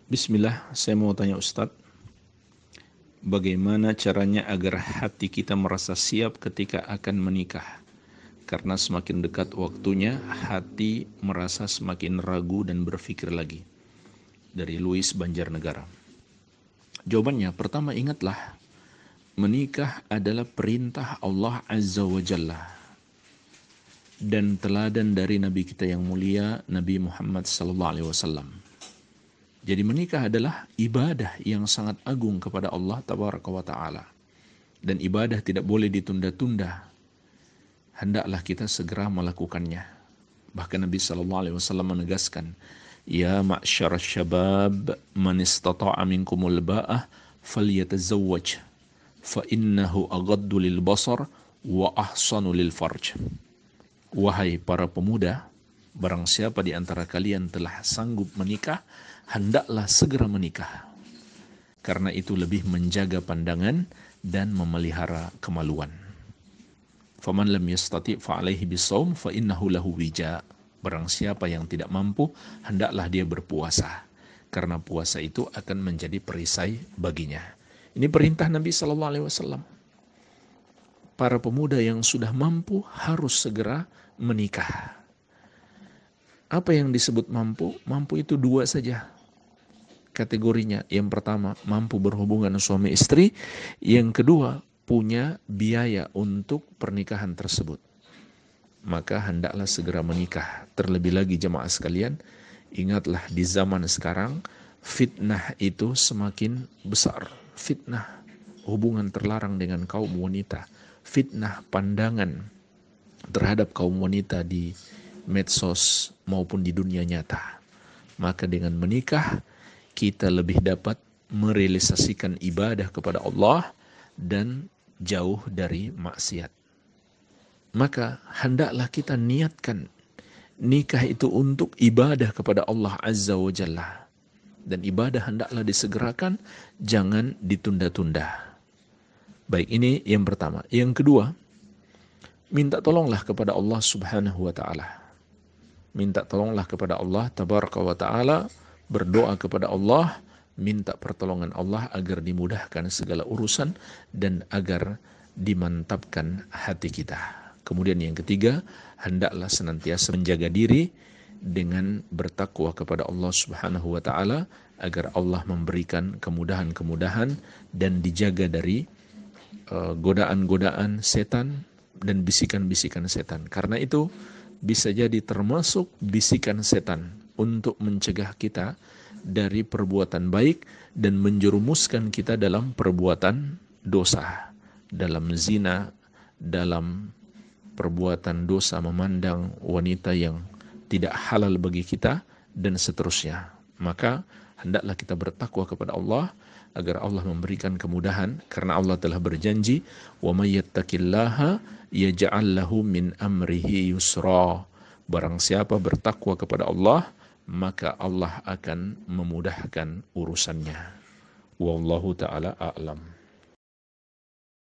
Bismillah, saya mau tanya Ustadz, bagaimana caranya agar hati kita merasa siap ketika akan menikah? Karena semakin dekat waktunya, hati merasa semakin ragu dan berpikir lagi. Dari Louis Banjarnegara. Jawabannya, pertama ingatlah, menikah adalah perintah Allah Azza wa Jalla dan teladan dari Nabi kita yang mulia, Nabi Muhammad SAW. Jadi menikah adalah ibadah yang sangat agung kepada Allah Tabaraka wa Ta'ala. Dan ibadah tidak boleh ditunda-tunda. Hendaklah kita segera melakukannya. Bahkan Nabi SAW menegaskan, Ya ma'syar syabab, man istata'a minkumul ba'ah, falyatazawwaj, fa innahu agaddu lil basar, wa ahsanu lil farj. Wahai para pemuda, barang siapa di antara kalian telah sanggup menikah, hendaklah segera menikah. Karena itu lebih menjaga pandangan dan memelihara kemaluan. Faman lam yastati' fa'alaihi bisawm fa innahu lahu wija. Barang siapa yang tidak mampu, hendaklah dia berpuasa. Karena puasa itu akan menjadi perisai baginya. Ini perintah Nabi SAW. Para pemuda yang sudah mampu harus segera menikah. Apa yang disebut mampu? Mampu itu dua saja kategorinya. Yang pertama, mampu berhubungan suami istri. Yang kedua, punya biaya untuk pernikahan tersebut. Maka hendaklah segera menikah. Terlebih lagi jemaah sekalian, ingatlah di zaman sekarang, fitnah itu semakin besar. Fitnah hubungan terlarang dengan kaum wanita. Fitnah pandangan terhadap kaum wanita di medsos maupun di dunia nyata. Maka dengan menikah, kita lebih dapat merealisasikan ibadah kepada Allah dan jauh dari maksiat. Maka hendaklah kita niatkan nikah itu untuk ibadah kepada Allah Azza wa Jalla. Dan ibadah hendaklah disegerakan, jangan ditunda-tunda. Baik, ini yang pertama. Yang kedua, minta tolonglah kepada Allah Subhanahu wa Ta'ala. Minta tolonglah kepada Allah Tabaraka wa Ta'ala, berdoa kepada Allah, minta pertolongan Allah agar dimudahkan segala urusan dan agar dimantapkan hati kita. Kemudian yang ketiga, hendaklah senantiasa menjaga diri dengan bertakwa kepada Allah Subhanahu wa Ta'ala agar Allah memberikan kemudahan-kemudahan dan dijaga dari godaan-godaan setan dan bisikan-bisikan setan. Karena itu bisa jadi termasuk bisikan setan untuk mencegah kita dari perbuatan baik dan menjerumuskan kita dalam perbuatan dosa, dalam zina, dalam perbuatan dosa memandang wanita yang tidak halal bagi kita, dan seterusnya. Maka hendaklah kita bertakwa kepada Allah agar Allah memberikan kemudahan, karena Allah telah berjanji, wa may yattaqillaha yaj'al lahu min amrihi yusra. Barang siapa bertakwa kepada Allah, maka Allah akan memudahkan urusannya. Wallahu ta'ala a'lam.